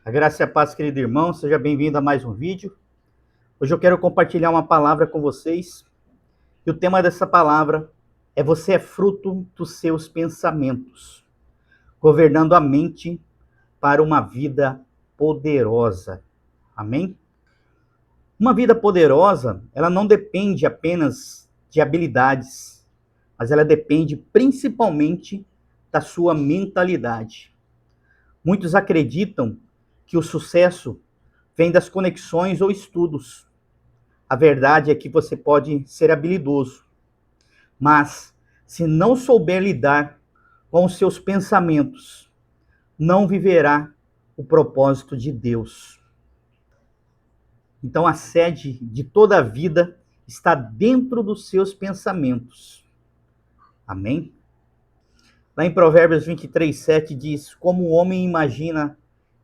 A graça e a paz, querido irmão, seja bem-vindo a mais um vídeo. Hoje eu quero compartilhar uma palavra com vocês. E o tema dessa palavra é: você é fruto dos seus pensamentos, governando a mente para uma vida poderosa. Amém? Uma vida poderosa, ela não depende apenas de habilidades, mas ela depende principalmente da sua mentalidade. Muitos acreditam que o sucesso vem das conexões ou estudos. A verdade é que você pode ser habilidoso, mas se não souber lidar com os seus pensamentos, não viverá o propósito de Deus. Então a sede de toda a vida está dentro dos seus pensamentos. Amém? Lá em Provérbios 23:7 diz: como o homem imagina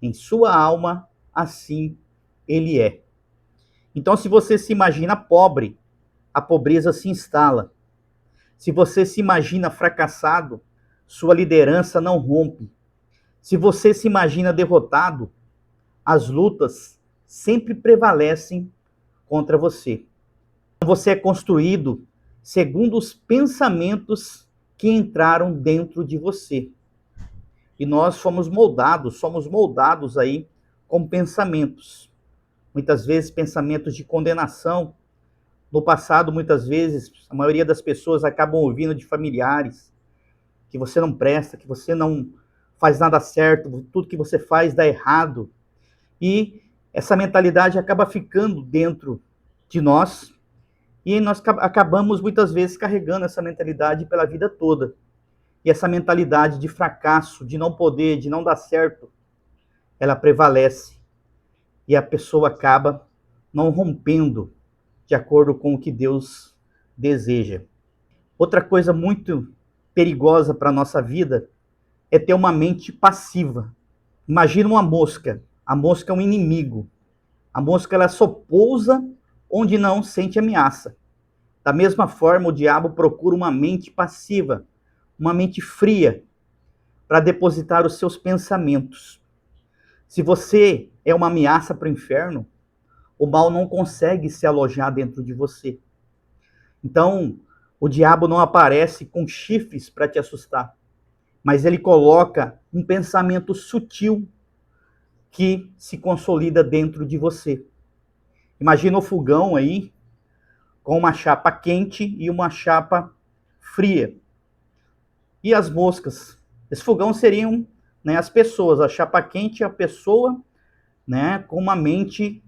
em sua alma, assim ele é. Então, se você se imagina pobre, a pobreza se instala. Se você se imagina fracassado, sua liderança não rompe. Se você se imagina derrotado, as lutas sempre prevalecem contra você. Você é construído segundo os pensamentos que entraram dentro de você. E nós somos moldados aí com pensamentos. Muitas vezes pensamentos de condenação. No passado, muitas vezes, a maioria das pessoas acabam ouvindo de familiares que você não presta, que você não faz nada certo, tudo que você faz dá errado. E essa mentalidade acaba ficando dentro de nós e nós acabamos muitas vezes carregando essa mentalidade pela vida toda. E essa mentalidade de fracasso, de não poder, de não dar certo, ela prevalece. E a pessoa acaba não rompendo de acordo com o que Deus deseja. Outra coisa muito perigosa para a nossa vida é ter uma mente passiva. Imagina uma mosca. A mosca é um inimigo. A mosca ela só pousa onde não sente ameaça. Da mesma forma, o diabo procura uma mente passiva, uma mente fria, para depositar os seus pensamentos. Se você é uma ameaça para o inferno, o mal não consegue se alojar dentro de você. Então, o diabo não aparece com chifres para te assustar, mas ele coloca um pensamento sutil que se consolida dentro de você. Imagina o fogão aí com uma chapa quente e uma chapa fria. E as moscas? Esse fogão seriam, né, as pessoas. A chapa quente é a pessoa, né, com uma mente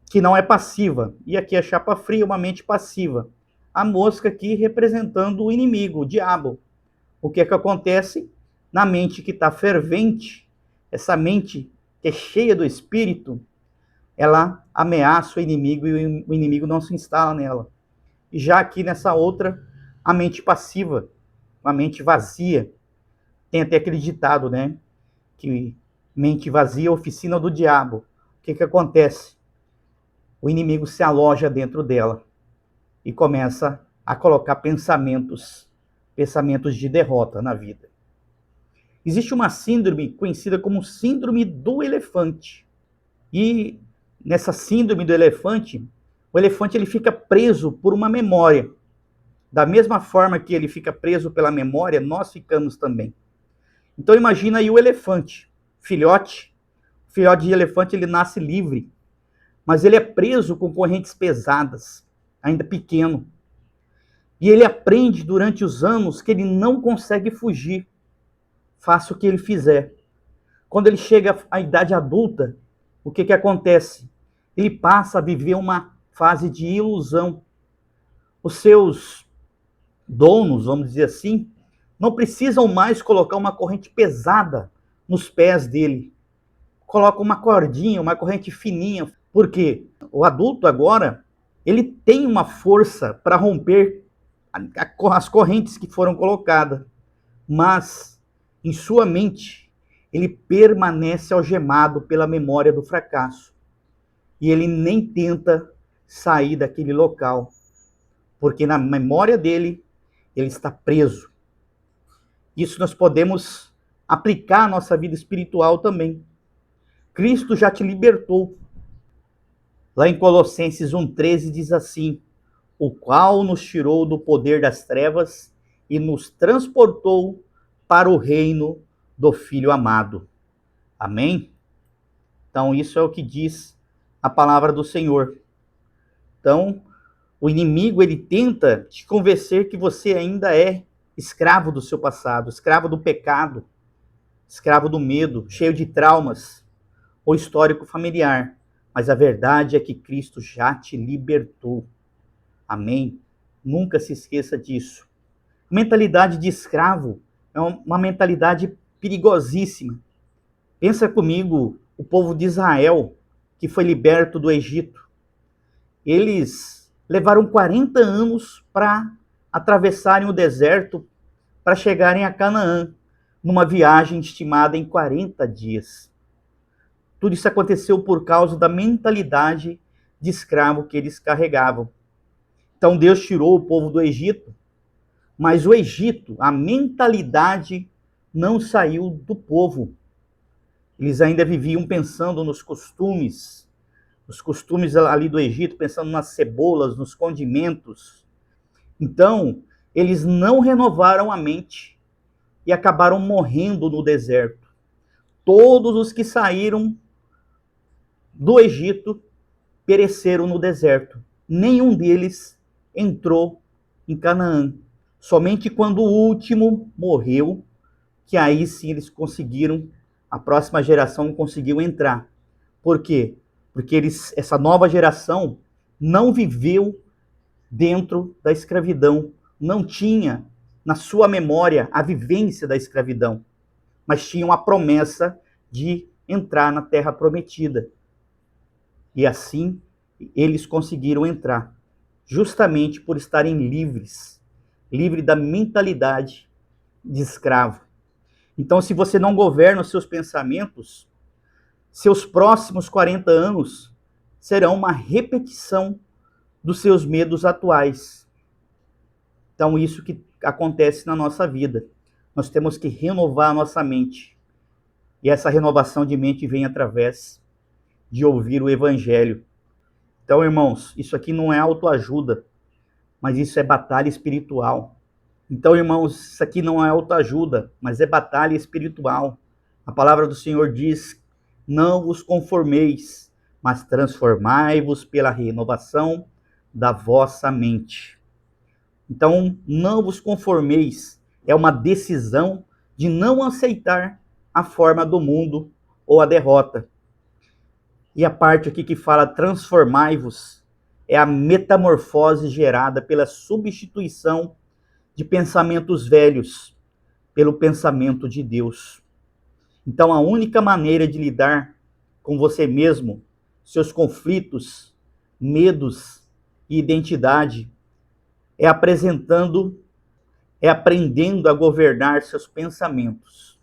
que não é passiva. E aqui a chapa fria, uma mente passiva. A mosca aqui representando o inimigo, o diabo. O que é que acontece? Na mente que está fervente, essa mente que é cheia do espírito, ela ameaça o inimigo e o inimigo não se instala nela. E já aqui nessa outra, a mente passiva, uma mente vazia. Tem até aquele ditado, né? Que mente vazia, oficina do diabo. O que que acontece? O inimigo se aloja dentro dela e começa a colocar pensamentos de derrota na vida. Existe uma síndrome conhecida como síndrome do elefante. E nessa síndrome do elefante, o elefante ele fica preso por uma memória. Da mesma forma que ele fica preso pela memória, nós ficamos também. Então imagina aí o elefante, filhote. O filhote de elefante ele nasce livre, mas ele é preso com correntes pesadas, ainda pequeno. E ele aprende durante os anos que ele não consegue fugir, faça o que ele fizer. Quando ele chega à idade adulta, o que que acontece? Ele passa a viver uma fase de ilusão. Os seus donos, vamos dizer assim, não precisam mais colocar uma corrente pesada nos pés dele. Coloca uma cordinha, uma corrente fininha, porque o adulto agora, ele tem uma força para romper as correntes que foram colocadas, mas em sua mente ele permanece algemado pela memória do fracasso e ele nem tenta sair daquele local, porque na memória dele ele está preso. Isso nós podemos aplicar à nossa vida espiritual também. Cristo já te libertou. Lá em Colossenses 1,13 diz assim: o qual nos tirou do poder das trevas e nos transportou para o reino do Filho amado. Amém? Então, isso é o que diz a palavra do Senhor. Então, o inimigo, ele tenta te convencer que você ainda é escravo do seu passado, escravo do pecado, escravo do medo, cheio de traumas ou histórico familiar. Mas a verdade é que Cristo já te libertou. Amém? Nunca se esqueça disso. A mentalidade de escravo é uma mentalidade perigosíssima. Pensa comigo, o povo de Israel, que foi liberto do Egito. Eles levaram 40 anos para atravessarem o deserto para chegarem a Canaã, numa viagem estimada em 40 dias. Tudo isso aconteceu por causa da mentalidade de escravo que eles carregavam. Então Deus tirou o povo do Egito, mas o Egito, a mentalidade não saiu do povo. Eles ainda viviam pensando nos costumes ali do Egito, pensando nas cebolas, nos condimentos. Então, eles não renovaram a mente e acabaram morrendo no deserto. Todos os que saíram do Egito pereceram no deserto. Nenhum deles entrou em Canaã. Somente quando o último morreu, que aí sim eles conseguiram, a próxima geração conseguiu entrar. Por quê? Porque essa nova geração não viveu dentro da escravidão, não tinha na sua memória a vivência da escravidão, mas tinham a promessa de entrar na terra prometida. E assim eles conseguiram entrar, justamente por estarem livres da mentalidade de escravo. Então, se você não governa os seus pensamentos, seus próximos 40 anos serão uma repetição dos seus medos atuais. Então, isso que acontece na nossa vida. Nós temos que renovar a nossa mente. E essa renovação de mente vem através de ouvir o Evangelho. Então, irmãos, isso aqui não é autoajuda, mas isso é batalha espiritual. Então, irmãos, isso aqui não é autoajuda, mas é batalha espiritual. A palavra do Senhor diz: não vos conformeis, mas transformai-vos pela renovação da vossa mente. Então, não vos conformeis é uma decisão de não aceitar a forma do mundo ou a derrota. E a parte aqui que fala transformai-vos é a metamorfose gerada pela substituição de pensamentos velhos pelo pensamento de Deus. Então, a única maneira de lidar com você mesmo, seus conflitos, medos e identidade, é aprendendo a governar seus pensamentos.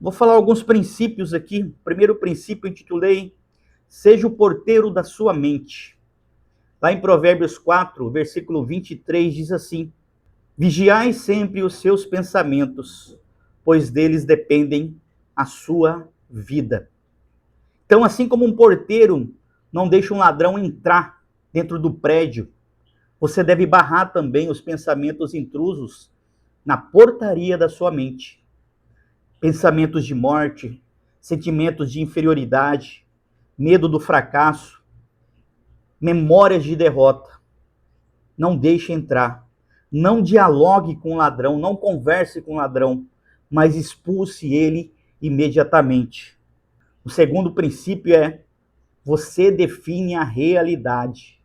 Vou falar alguns princípios aqui. O primeiro princípio eu intitulei: seja o porteiro da sua mente. Lá em Provérbios 4, versículo 23, diz assim: vigiai sempre os seus pensamentos, pois deles dependem a sua vida. Então, assim como um porteiro não deixa um ladrão entrar dentro do prédio, você deve barrar também os pensamentos intrusos na portaria da sua mente. Pensamentos de morte, sentimentos de inferioridade, medo do fracasso, memórias de derrota. Não deixe entrar. Não dialogue com o ladrão, não converse com o ladrão, mas expulse ele imediatamente. O segundo princípio é: você define a realidade.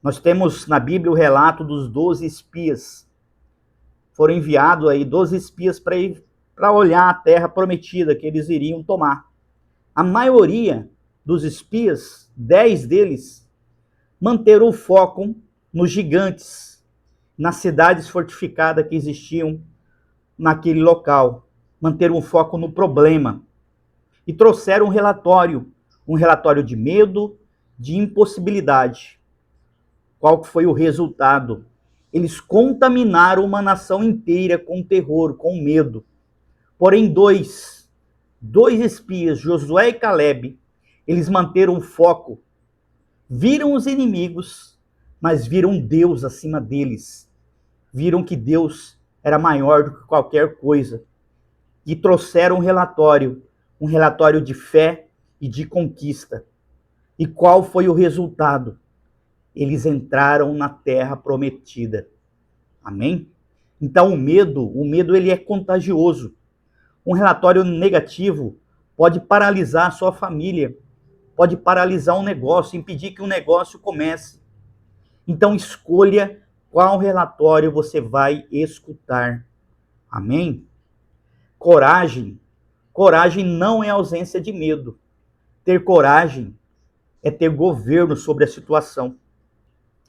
Nós temos na Bíblia o relato dos 12 espias. Foram enviados aí 12 espias para olhar a terra prometida que eles iriam tomar. A maioria dos espias, 10 deles, manteram o foco nos gigantes, nas cidades fortificadas que existiam naquele local. Manteram o foco no problema. E trouxeram um relatório de medo, de impossibilidade. Qual foi o resultado? Eles contaminaram uma nação inteira com terror, com medo. Porém, dois dois espias, Josué e Caleb, eles manteram o foco, viram os inimigos, mas viram Deus acima deles. Viram que Deus era maior do que qualquer coisa. E trouxeram um relatório de fé e de conquista. E qual foi o resultado? Eles entraram na terra prometida. Amém? Então o medo ele é contagioso. Um relatório negativo pode paralisar a sua família, pode paralisar um negócio, impedir que um negócio comece. Então escolha qual relatório você vai escutar. Amém? Coragem. Coragem não é ausência de medo. Ter coragem é ter governo sobre a situação.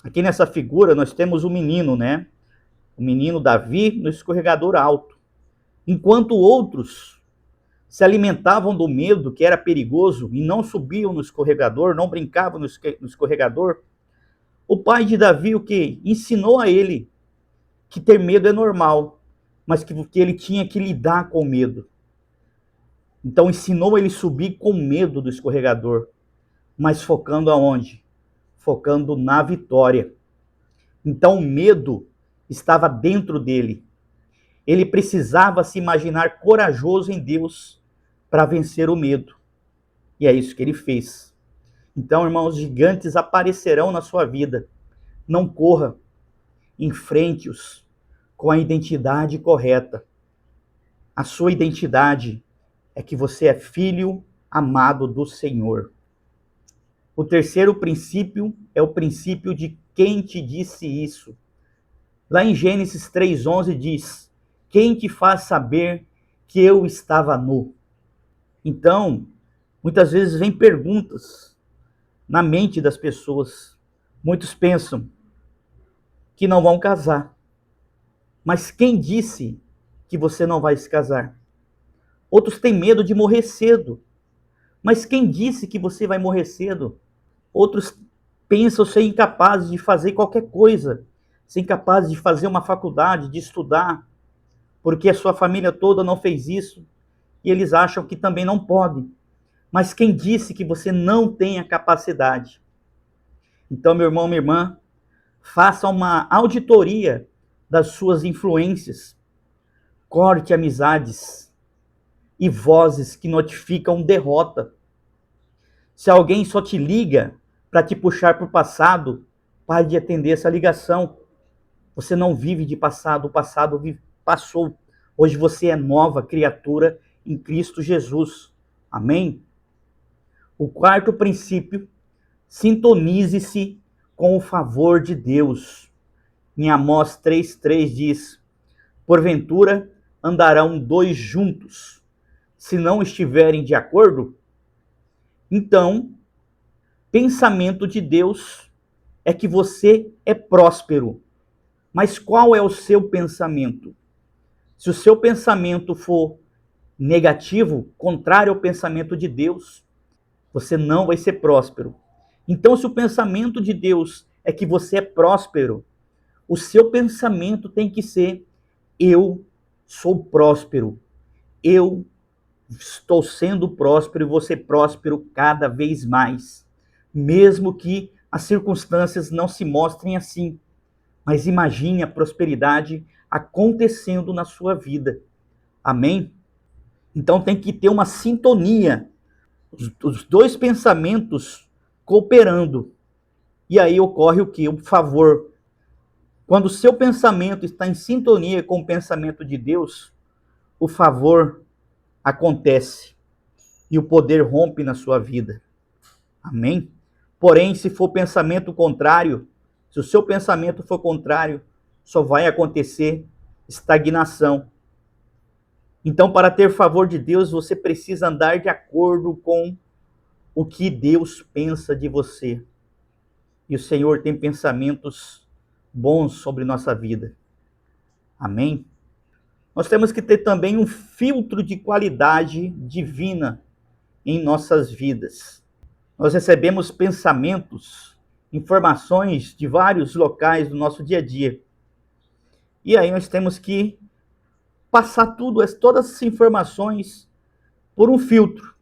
Aqui nessa figura nós temos o menino, né? O menino Davi no escorregador alto. Enquanto outros se alimentavam do medo, que era perigoso, e não subiam no escorregador, não brincavam no escorregador, o pai de Davi, o que? Ensinou a ele que ter medo é normal, mas que ele tinha que lidar com o medo. Então ensinou ele a subir com medo do escorregador, mas focando aonde? Focando na vitória. Então o medo estava dentro dele. Ele precisava se imaginar corajoso em Deus para vencer o medo. E é isso que ele fez. Então, irmãos, gigantes aparecerão na sua vida. Não corra, enfrente-os com a identidade correta. A sua identidade é que você é filho amado do Senhor. O terceiro princípio é o princípio de quem te disse isso. Lá em Gênesis 3:11 diz: quem te faz saber que eu estava nu? Então, muitas vezes vem perguntas na mente das pessoas. Muitos pensam que não vão casar. Mas quem disse que você não vai se casar? Outros têm medo de morrer cedo. Mas quem disse que você vai morrer cedo? Outros pensam ser incapazes de fazer qualquer coisa, ser incapazes de fazer uma faculdade, de estudar, porque a sua família toda não fez isso e eles acham que também não podem. Mas quem disse que você não tem a capacidade? Então, meu irmão, minha irmã, faça uma auditoria das suas influências, corte amizades e vozes que notificam derrota. Se alguém só te liga para te puxar para o passado, pare de atender essa ligação. Você não vive de passado, o passado passou. Hoje você é nova criatura em Cristo Jesus. Amém? O quarto princípio, sintonize-se com o favor de Deus. Em Amós 3:3 diz: porventura andarão dois juntos, se não estiverem de acordo? Então, pensamento de Deus é que você é próspero. Mas qual é o seu pensamento? Se o seu pensamento for negativo, contrário ao pensamento de Deus, você não vai ser próspero. Então, se o pensamento de Deus é que você é próspero, o seu pensamento tem que ser: eu sou próspero. Eu estou sendo próspero e vou ser próspero cada vez mais. Mesmo que as circunstâncias não se mostrem assim. Mas imagine a prosperidade acontecendo na sua vida. Amém? Então tem que ter uma sintonia. Os dois pensamentos cooperando. E aí ocorre o quê? O favor. Quando o seu pensamento está em sintonia com o pensamento de Deus, o favor acontece e o poder rompe na sua vida. Amém? Porém, se for pensamento contrário, se o seu pensamento for contrário, só vai acontecer estagnação. Então, para ter favor de Deus, você precisa andar de acordo com o que Deus pensa de você. E o Senhor tem pensamentos bons sobre nossa vida. Amém? Nós temos que ter também um filtro de qualidade divina em nossas vidas. Nós recebemos pensamentos, informações de vários locais do nosso dia a dia. E aí nós temos que passar todas essas informações por um filtro.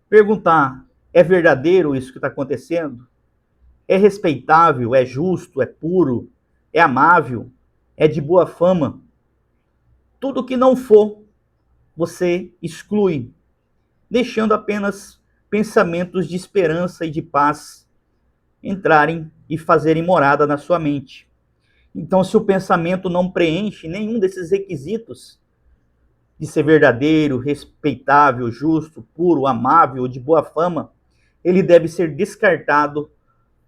Perguntar, é verdadeiro isso que está acontecendo? É respeitável? É justo? É puro? É amável? É de boa fama? Tudo que não for, você exclui, deixando apenas pensamentos de esperança e de paz entrarem e fazerem morada na sua mente. Então, se o pensamento não preenche nenhum desses requisitos de ser verdadeiro, respeitável, justo, puro, amável, de boa fama, ele deve ser descartado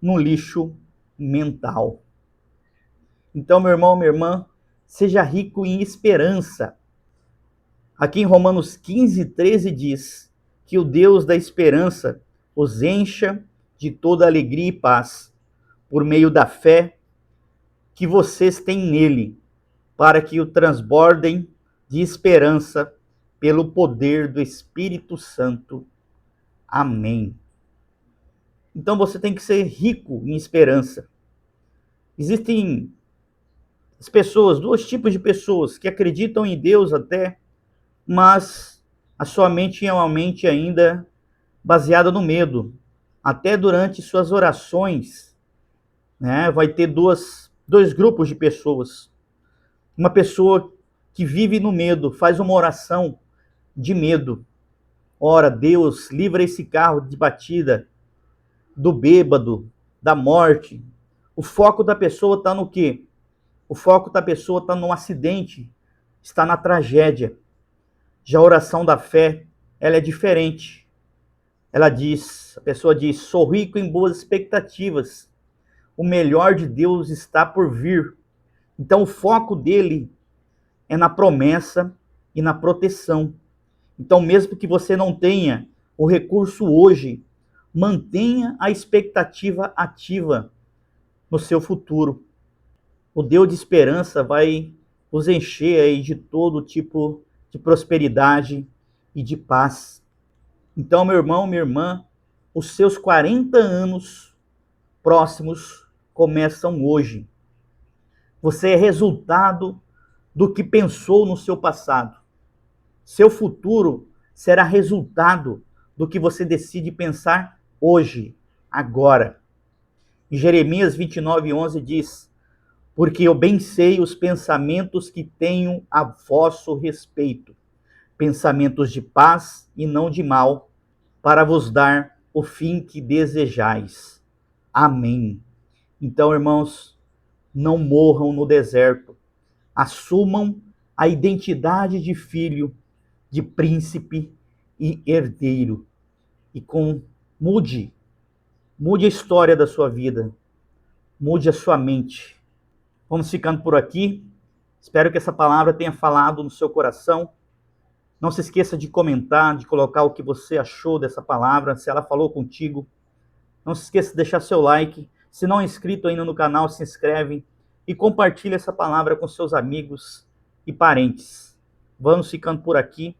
no lixo mental. Então, meu irmão, minha irmã, seja rico em esperança. Aqui em Romanos 15:13 diz que o Deus da esperança os encha de toda alegria e paz, por meio da fé que vocês têm nele, para que o transbordem de esperança pelo poder do Espírito Santo. Amém. Então você tem que ser rico em esperança. Existem as pessoas, dois tipos de pessoas que acreditam em Deus até, mas a sua mente é uma mente ainda baseada no medo. Até durante suas orações, né, vai ter dois grupos de pessoas. Uma pessoa que vive no medo, faz uma oração de medo. Ora, Deus, livra esse carro de batida, do bêbado, da morte. O foco da pessoa está no quê? O foco da pessoa está no acidente, está na tragédia. Já a oração da fé, ela é diferente. Ela diz, a pessoa diz, sou rico em boas expectativas. O melhor de Deus está por vir. Então o foco dele é na promessa e na proteção. Então, mesmo que você não tenha o recurso hoje, mantenha a expectativa ativa no seu futuro. O Deus de esperança vai os encher aí de todo tipo de prosperidade e de paz. Então, meu irmão, minha irmã, os seus 40 anos próximos começam hoje. Você é resultado do que pensou no seu passado. Seu futuro será resultado do que você decide pensar hoje, agora. Em Jeremias 29:11 diz, porque eu bem sei os pensamentos que tenho a vosso respeito, pensamentos de paz e não de mal, para vos dar o fim que desejais. Amém. Então, irmãos, não morram no deserto. Assumam a identidade de filho, de príncipe e herdeiro. E mude a história da sua vida. Mude a sua mente. Vamos ficando por aqui. Espero que essa palavra tenha falado no seu coração. Não se esqueça de comentar, de colocar o que você achou dessa palavra, se ela falou contigo. Não se esqueça de deixar seu like. Se não é inscrito ainda no canal, se inscreve e compartilhe essa palavra com seus amigos e parentes. Vamos ficando por aqui.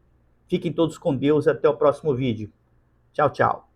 Fiquem todos com Deus e até o próximo vídeo. Tchau, tchau.